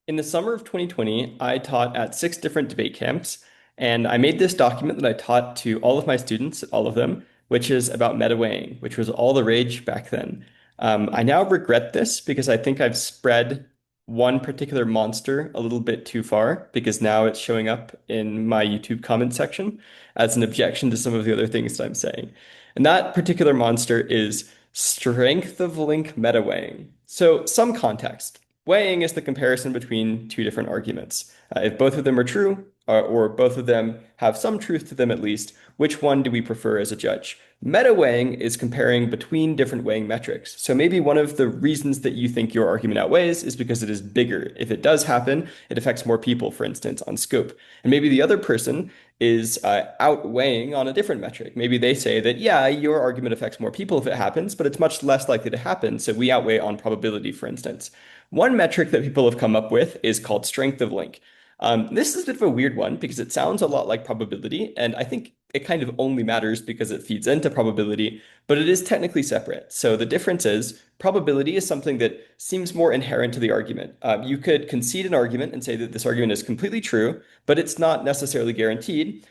In the summer of 2020, I taught at 6 different debate camps, and I made this document that I taught to all of my students, all of them, which is about meta weighing, which was all the rage back then. I now regret this because I think I've spread one particular monster a little bit too far because now it's showing up in my YouTube comment section as an objection to some of the other things that I'm saying. And that particular monster is strength of link meta weighing. So, some context. Weighing is the comparison between two different arguments. If both of them are true, or both of them have some truth to them at least, which one do we prefer as a judge? Meta weighing is comparing between different weighing metrics. So maybe one of the reasons that you think your argument outweighs is because it is bigger. If it does happen, it affects more people, for instance, on scope. And maybe the other person is outweighing on a different metric. Maybe they say that, yeah, your argument affects more people if it happens, but it's much less likely to happen. So we outweigh on probability, for instance. One metric that people have come up with is called strength of link. This is a bit of a weird one because it sounds a lot like probability, and I think it kind of only matters because it feeds into probability, but it is technically separate. So the difference is probability is something that seems more inherent to the argument. You could concede an argument and say that this argument is completely true, but it's not necessarily guaranteed.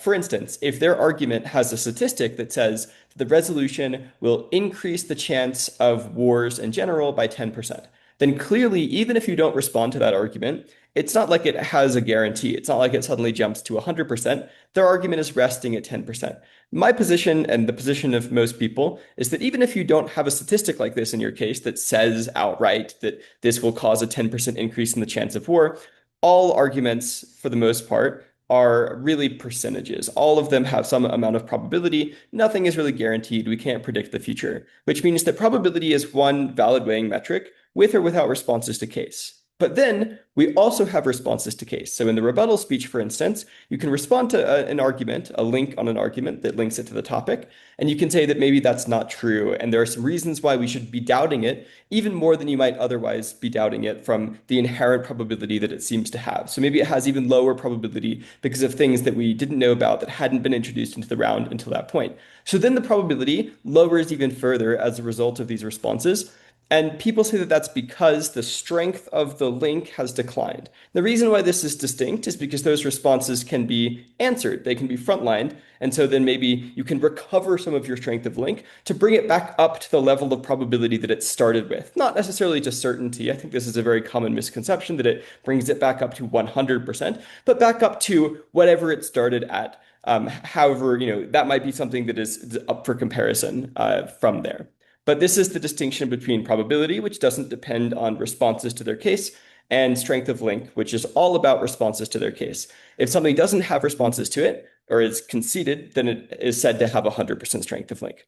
For instance, if their argument has a statistic that says the resolution will increase the chance of wars in general by 10%, then clearly, even if you don't respond to that argument, it's not like it has a guarantee. It's not like it suddenly jumps to 100%. Their argument is resting at 10%. My position and the position of most people is that even if you don't have a statistic like this in your case that says outright that this will cause a 10% increase in the chance of war, all arguments, for the most part, are really percentages. All of them have some amount of probability. Nothing is really guaranteed. We can't predict the future, which means that probability is one valid weighing metric with or without responses to case. But then we also have responses to case. So in the rebuttal speech, for instance, you can respond to an argument, a link on an argument that links it to the topic, and you can say that maybe that's not true. And there are some reasons why we should be doubting it, even more than you might otherwise be doubting it from the inherent probability that it seems to have. So maybe it has even lower probability because of things that we didn't know about that hadn't been introduced into the round until that point. So then the probability lowers even further as a result of these responses. And people say that that's because the strength of the link has declined. The reason why this is distinct is because those responses can be answered. They can be frontlined. And so then maybe you can recover some of your strength of link to bring it back up to the level of probability that it started with. Not necessarily to certainty. I think this is a very common misconception that it brings it back up to 100%, but back up to whatever it started at. However, that might be something that is up for comparison from there. But this is the distinction between probability, which doesn't depend on responses to their case, and strength of link, which is all about responses to their case. If something doesn't have responses to it or is conceded, then it is said to have 100% strength of link.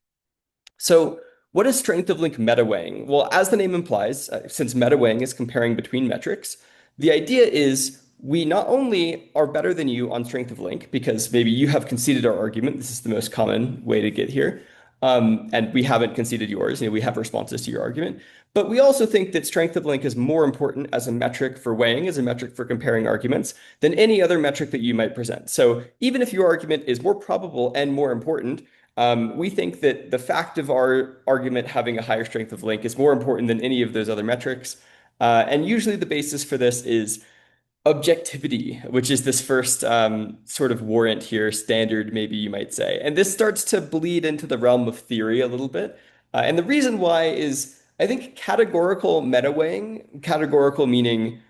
So what is strength of link meta-weighing? Well, as the name implies, since meta-weighing is comparing between metrics, the idea is we not only are better than you on strength of link, because maybe you have conceded our argument, this is the most common way to get here, and we haven't conceded yours, we have responses to your argument, but we also think that strength of link is more important as a metric for weighing, as a metric for comparing arguments, than any other metric that you might present. So even if your argument is more probable and more important, we think that the fact of our argument having a higher strength of link is more important than any of those other metrics. And usually the basis for this is objectivity, which is this first sort of warrant here, standard, maybe you might say. And this starts to bleed into the realm of theory a little bit. And the reason why is, I think, categorical meta-weighing, categorical meaning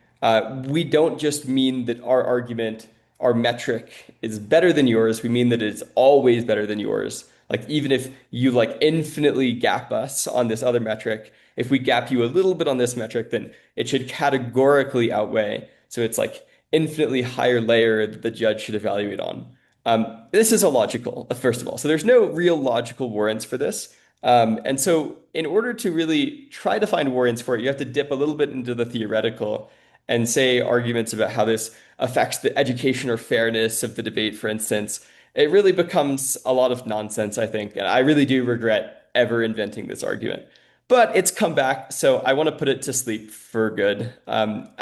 we don't just mean that our argument, our metric is better than yours. We mean that it's always better than yours. Like even if you like infinitely gap us on this other metric, if we gap you a little bit on this metric, then it should categorically outweigh. So it's like infinitely higher layer that the judge should evaluate on. This is illogical, first of all. So there's no real logical warrants for this. And so in order to really try to find warrants for it, you have to dip a little bit into the theoretical and say arguments about how this affects the education or fairness of the debate, for instance. It really becomes a lot of nonsense, I think. And I really do regret ever inventing this argument. But it's come back, so I want to put it to sleep for good.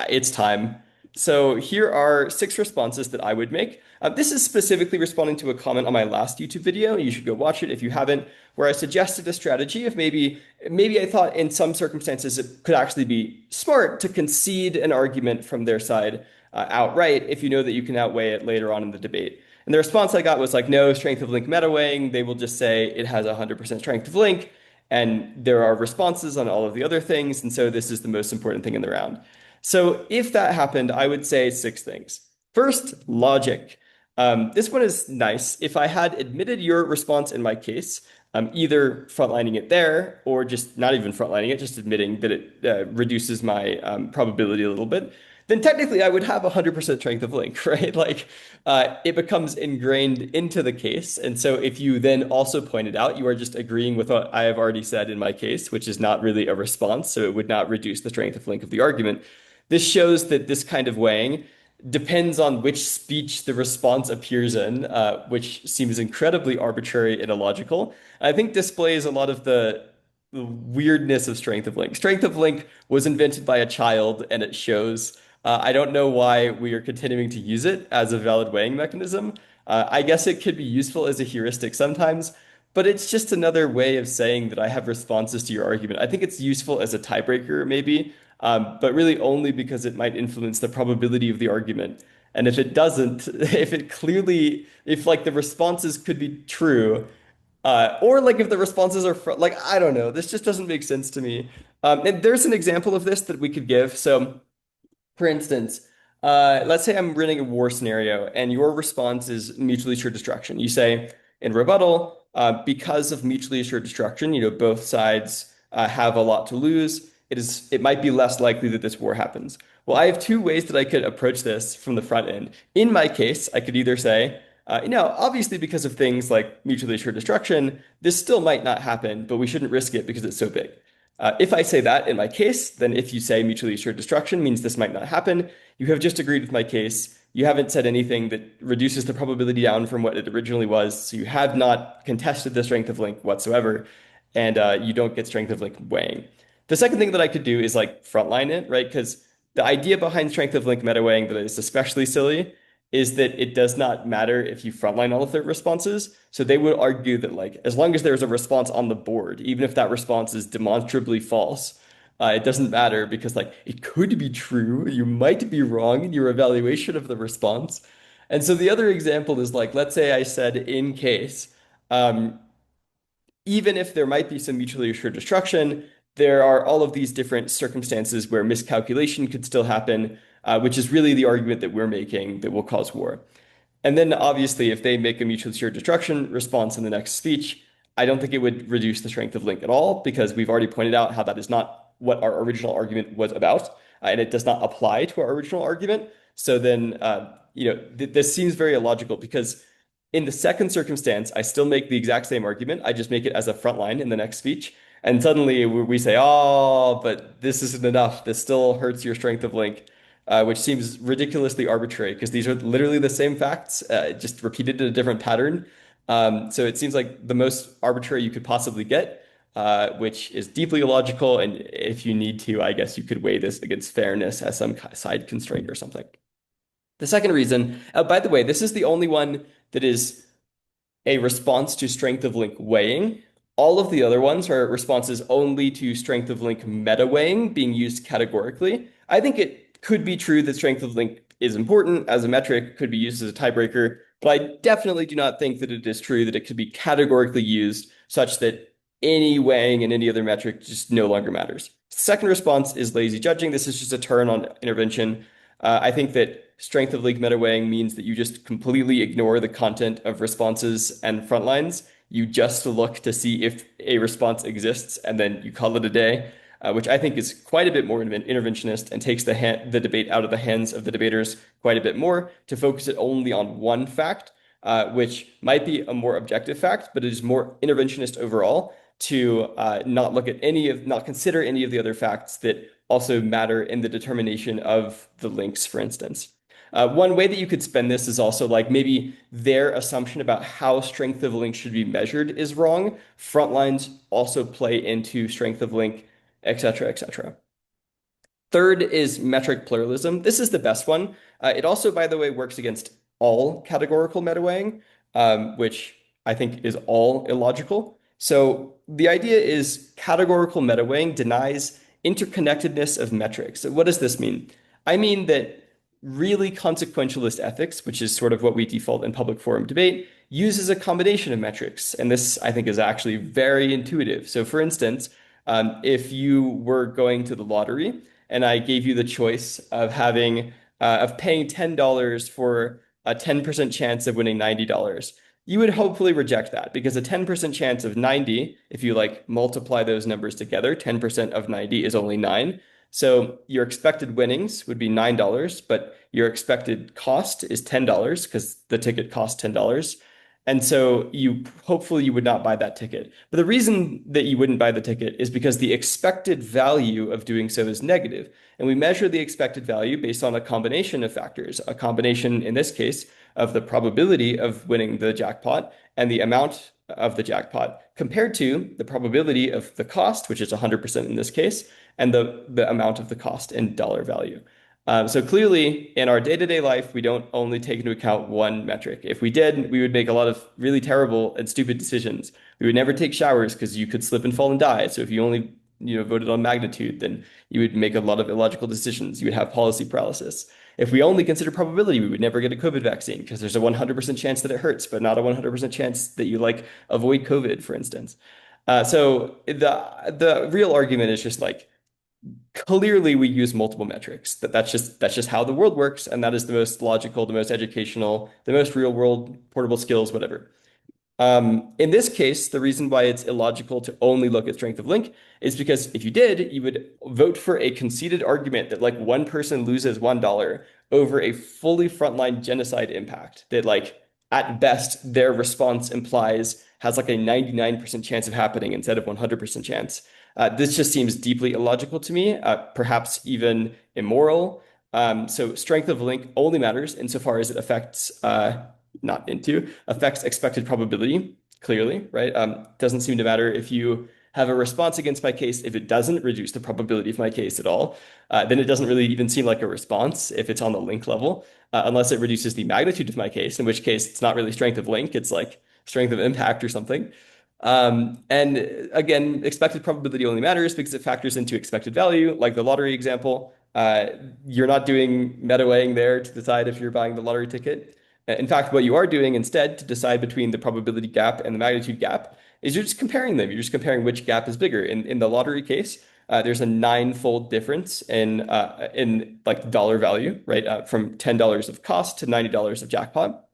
It's time. So here are 6 responses that I would make. This is specifically responding to a comment on my last YouTube video. You should go watch it if you haven't, where I suggested a strategy of maybe I thought in some circumstances it could actually be smart to concede an argument from their side outright if you know that you can outweigh it later on in the debate. And the response I got was like, no, strength of link meta weighing. They will just say it has 100% strength of link. And there are responses on all of the other things. And so this is the most important thing in the round. So if that happened, I would say 6 things. First, logic. This one is nice. If I had admitted your response in my case, either frontlining it there or just not even frontlining it, just admitting that it reduces my probability a little bit, then technically I would have 100% strength of link, right? Like it becomes ingrained into the case. And so if you then also pointed out, you are just agreeing with what I have already said in my case, which is not really a response. So it would not reduce the strength of link of the argument. This shows that this kind of weighing depends on which speech the response appears in, which seems incredibly arbitrary and illogical. I think displays a lot of the weirdness of strength of link. Strength of link was invented by a child, and it shows. I don't know why we are continuing to use it as a valid weighing mechanism. I guess it could be useful as a heuristic sometimes, but it's just another way of saying that I have responses to your argument. I think it's useful as a tiebreaker, maybe, but really only because it might influence the probability of the argument. And if it doesn't, if like the responses could be true, or like if the responses are like, I don't know, this just doesn't make sense to me. And there's an example of this that we could give. So for instance, let's say I'm running a war scenario and your response is mutually assured destruction. You say in rebuttal, because of mutually assured destruction, both sides have a lot to lose. It might be less likely that this war happens. Well, I have 2 ways that I could approach this from the front end. In my case, I could either say, obviously because of things like mutually assured destruction, this still might not happen, but we shouldn't risk it because it's so big. If I say that in my case, then if you say mutually assured destruction means this might not happen, you have just agreed with my case. You haven't said anything that reduces the probability down from what it originally was. So you have not contested the strength of link whatsoever, and you don't get strength of link weighing. The second thing that I could do is like frontline it, right? Because the idea behind strength of link meta weighing that is especially silly is that it does not matter if you frontline all of their responses. So they would argue that like as long as there's a response on the board, even if that response is demonstrably false, it doesn't matter because like it could be true, you might be wrong in your evaluation of the response. And so the other example is like, let's say I said in case, um, even if there might be some mutually assured destruction, there are all of these different circumstances where miscalculation could still happen, which is really the argument that we're making that will cause war. And then obviously, if they make a mutually assured destruction response in the next speech, I don't think it would reduce the strength of link at all because we've already pointed out how that is not what our original argument was about, and it does not apply to our original argument. So then, this seems very illogical because in the second circumstance, I still make the exact same argument. I just make it as a front line in the next speech. And suddenly we say, oh, but this isn't enough. This still hurts your strength of link, which seems ridiculously arbitrary because these are literally the same facts, just repeated in a different pattern. So it seems like the most arbitrary you could possibly get, which is deeply illogical. And if you need to, I guess you could weigh this against fairness as some side constraint or something. The second reason, by the way, this is the only one that is a response to strength of link weighing. All of the other ones are responses only to strength of link meta weighing being used categorically. I think it could be true that strength of link is important as a metric, could be used as a tiebreaker, but I definitely do not think that it is true that it could be categorically used such that any weighing and any other metric just no longer matters. Second response is lazy judging. This is just a turn on intervention. I think that strength of link meta weighing means that you just completely ignore the content of responses and front lines. You just look to see if a response exists and then you call it a day, which I think is quite a bit more interventionist and takes the debate out of the hands of the debaters quite a bit more to focus it only on one fact, which might be a more objective fact, but it is more interventionist overall to not consider any of the other facts that also matter in the determination of the links, for instance. One way that you could spend this is also like maybe their assumption about how strength of link should be measured is wrong. Front lines also play into strength of link, et cetera, et cetera. Third is metric pluralism. This is the best one. It also, by the way, works against all categorical metaweighing, which I think is all illogical. So the idea is categorical metaweighing denies interconnectedness of metrics. So what does this mean? I mean that really consequentialist ethics, which is sort of what we default in public forum debate, uses a combination of metrics. And this, I think, is actually very intuitive. So for instance, if you were going to the lottery, and I gave you the choice of paying $10 for a 10% chance of winning $90, you would hopefully reject that because a 10% chance of 90, if you like multiply those numbers together, 10% of 90 is only 9. So your expected winnings would be $9, but your expected cost is $10 because the ticket costs $10. And so you hopefully you would not buy that ticket. But the reason that you wouldn't buy the ticket is because the expected value of doing so is negative. And we measure the expected value based on a combination of factors, a combination in this case of the probability of winning the jackpot and the amount of the jackpot compared to the probability of the cost, which is 100% in this case, and the amount of the cost in dollar value. So clearly, in our day-to-day life, we don't only take into account one metric. If we did, we would make a lot of really terrible and stupid decisions. We would never take showers because you could slip and fall and die. So if you only, voted on magnitude, then you would make a lot of illogical decisions. You would have policy paralysis. If we only consider probability, we would never get a COVID vaccine because there's a 100% chance that it hurts, but not a 100% chance that you like avoid COVID, for instance. So the real argument is just like clearly we use multiple metrics. That's just how the world works, and that is the most logical, the most educational, the most real world portable skills, whatever. In this case, the reason why it's illogical to only look at strength of link is because if you did, you would vote for a conceded argument that like one person loses $1 over a fully frontline genocide impact that like at best their response implies has like a 99% chance of happening instead of 100% chance. This just seems deeply illogical to me, perhaps even immoral. So strength of link only matters insofar as it affects expected probability, clearly, right? Doesn't seem to matter if you have a response against my case. If it doesn't reduce the probability of my case at all, then it doesn't really even seem like a response if it's on the link level, unless it reduces the magnitude of my case, in which case it's not really strength of link, it's like strength of impact or something. And again, expected probability only matters because it factors into expected value, like the lottery example. You're not doing meta weighing there to decide if you're buying the lottery ticket. In fact, what you are doing instead to decide between the probability gap and the magnitude gap is you're just comparing them. You're just comparing which gap is bigger. In the lottery case, there's a ninefold difference in like dollar value, right? From $10 of cost to $90 of jackpot.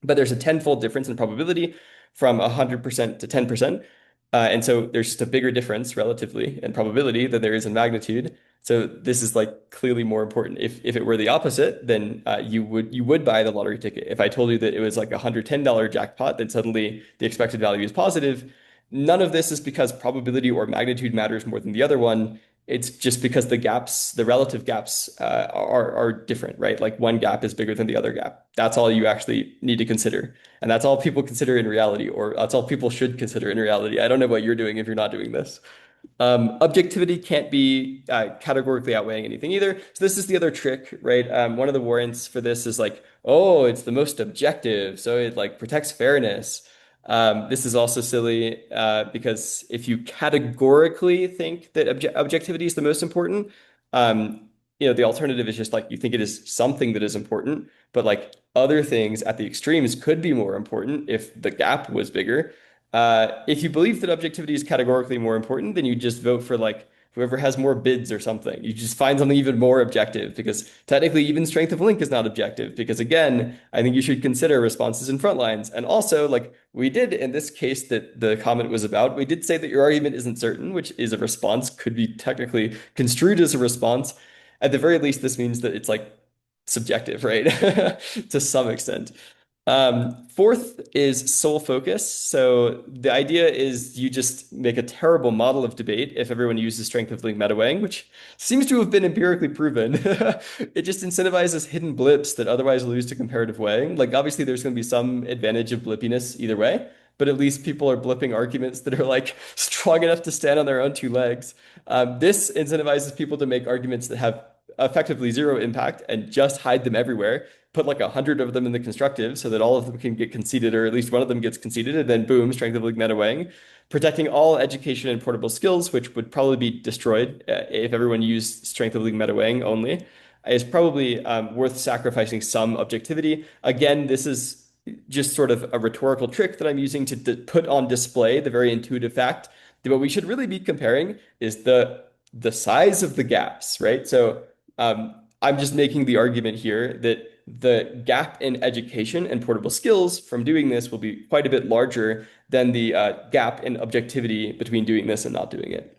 But there's a tenfold difference in probability from 100% to 10%. And so there's just a bigger difference relatively in probability than there is in magnitude. So this is like clearly more important. If it were the opposite, then you would buy the lottery ticket. If I told you that it was like a $110 jackpot, then suddenly the expected value is positive. None of this is because probability or magnitude matters more than the other one. It's just because the relative gaps are different, right? Like one gap is bigger than the other gap. That's all you actually need to consider. And that's all people consider in reality, or that's all people should consider in reality. I don't know what you're doing if you're not doing this. Objectivity can't be categorically outweighing anything either. So this is the other trick, right? One of the warrants for this is like, oh, it's the most objective, so it like protects fairness. This is also silly because if you categorically think that objectivity is the most important, the alternative is just like you think it is something that is important, but like other things at the extremes could be more important if the gap was bigger. If you believe that objectivity is categorically more important, then you just vote for like whoever has more bids or something. You just find something even more objective because technically even strength of link is not objective because again, I think you should consider responses in front lines. And also like we did in this case that the comment was about, we did say that your argument isn't certain, which is a response, could be technically construed as a response. At the very least, this means that it's like subjective, right? To some extent. Fourth is sole focus. So the idea is you just make a terrible model of debate if everyone uses strength of link metaweighing, which seems to have been empirically proven. It just incentivizes hidden blips that otherwise lose to comparative weighing. Like obviously there's going to be some advantage of blippiness either way. but at least people are blipping arguments that are like strong enough to stand on their own two legs. This incentivizes people to make arguments that have effectively zero impact and just hide them everywhere. Put like 100 of them in the constructive so that all of them can get conceded, or at least one of them gets conceded, and then boom, strength of link meta weighing. Protecting all education and portable skills, which would probably be destroyed if everyone used strength of link meta weighing only, is probably worth sacrificing some objectivity. Again, this is just sort of a rhetorical trick that I'm using to put on display the very intuitive fact that what we should really be comparing is the size of the gaps, right? So I'm just making the argument here that the gap in education and portable skills from doing this will be quite a bit larger than the gap in objectivity between doing this and not doing it,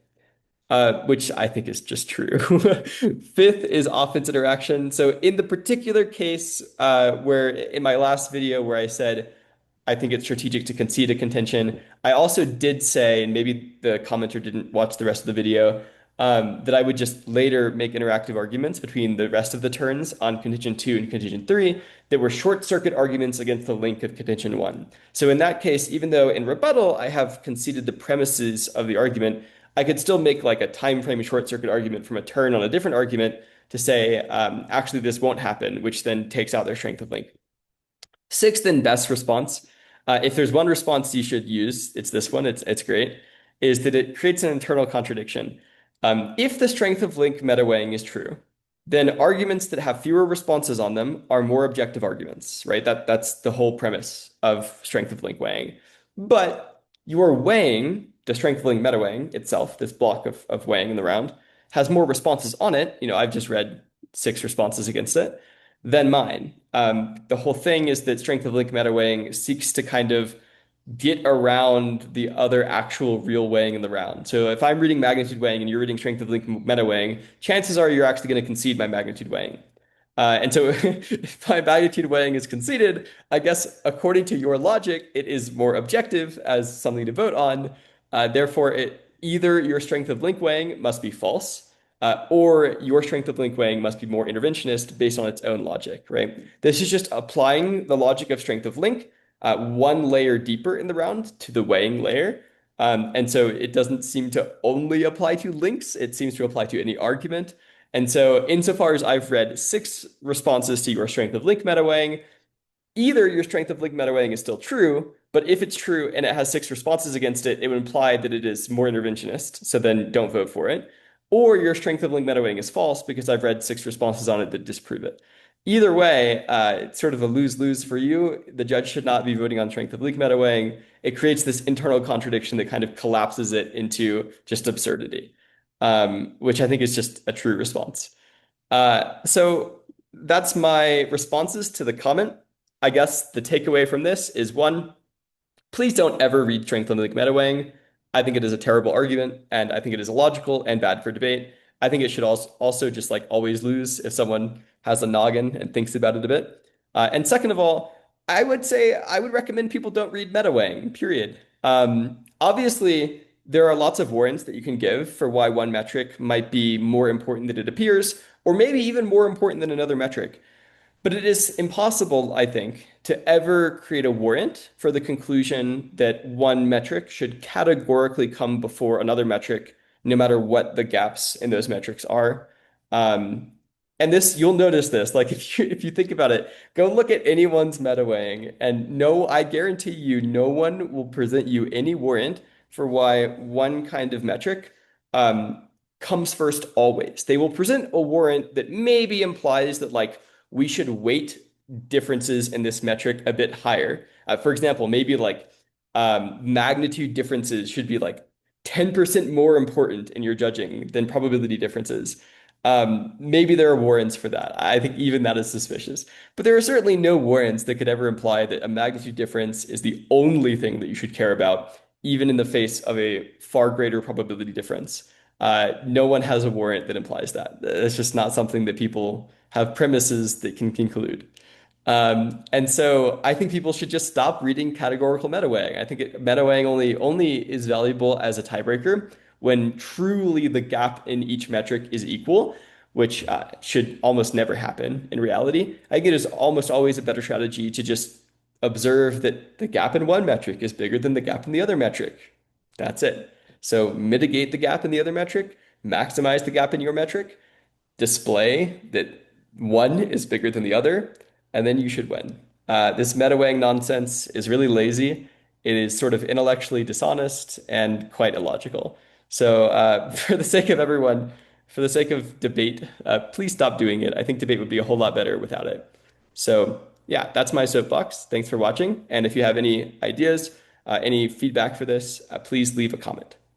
which I think is just true. Fifth is offense interaction. So in the particular case where in my last video where I said I think it's strategic to concede a contention. I also did say, and maybe the commenter didn't watch the rest of the video, that I would just later make interactive arguments between the rest of the turns on contention 2 and contention 3 that were short circuit arguments against the link of contention 1. So in that case, even though in rebuttal I have conceded the premises of the argument, I could still make like a time frame short circuit argument from a turn on a different argument to say, actually, this won't happen, which then takes out their strength of link. Sixth and best response, if there's one response you should use, it's this one, it's great, is that it creates an internal contradiction. If the strength of link meta weighing is true, then arguments that have fewer responses on them are more objective arguments, right? That's the whole premise of strength of link weighing. But your weighing, the strength of link meta weighing itself, this block of weighing in the round, has more responses on it. I've just read 6 responses against it than mine. The whole thing is that strength of link meta weighing seeks to kind of get around the other actual real weighing in the round. So if I'm reading magnitude weighing and you're reading strength of link meta weighing, chances are you're actually going to concede my magnitude weighing. And so if my magnitude weighing is conceded, I guess according to your logic, it is more objective as something to vote on. Therefore, either your strength of link weighing must be false, or your strength of link weighing must be more interventionist based on its own logic, right? This is just applying the logic of strength of link one layer deeper in the round to the weighing layer. And so it doesn't seem to only apply to links, it seems to apply to any argument. And so insofar as I've read 6 responses to your strength of link meta weighing, either your strength of link meta weighing is still true, but if it's true and it has 6 responses against it, it would imply that it is more interventionist. So then don't vote for it. Or your strength of link meta weighing is false because I've read 6 responses on it that disprove it. Either way, it's sort of a lose-lose for you. The judge should not be voting on strength of link meta weighing. It creates this internal contradiction that kind of collapses it into just absurdity, which I think is just a true response. So that's my responses to the comment. I guess the takeaway from this is 1, please don't ever read strength of link meta weighing. I think it is a terrible argument, and I think it is illogical and bad for debate. I think it should also just like always lose if someone has a noggin and thinks about it a bit. And second of all, I would say I would recommend people don't read meta weighing, period. Obviously, there are lots of warrants that you can give for why one metric might be more important than it appears, or maybe even more important than another metric. But it is impossible, I think, to ever create a warrant for the conclusion that one metric should categorically come before another metric, no matter what the gaps in those metrics are. Um, and this, you'll notice this, like if you think about it, go look at anyone's meta weighing, and no, I guarantee you, no one will present you any warrant for why one kind of metric um, comes first always. They will present a warrant that maybe implies that like we should weight differences in this metric a bit higher. For example, maybe like magnitude differences should be like 10% more important in your judging than probability differences. Maybe there are warrants for that. I think even that is suspicious. But there are certainly no warrants that could ever imply that a magnitude difference is the only thing that you should care about, even in the face of a far greater probability difference. No one has a warrant that implies that. It's just not something that people have premises that can conclude. And so I think people should just stop reading categorical metaweighing. I think metaweighing only is valuable as a tiebreaker when truly the gap in each metric is equal, which should almost never happen in reality. I think it is almost always a better strategy to just observe that the gap in one metric is bigger than the gap in the other metric. That's it. So mitigate the gap in the other metric, maximize the gap in your metric, display that one is bigger than the other, and then you should win. This meta weighing nonsense is really lazy. It is sort of intellectually dishonest and quite illogical. So, for the sake of everyone, for the sake of debate, please stop doing it. I think debate would be a whole lot better without it. So, yeah, that's my soapbox. Thanks for watching. And if you have any ideas, any feedback for this, please leave a comment.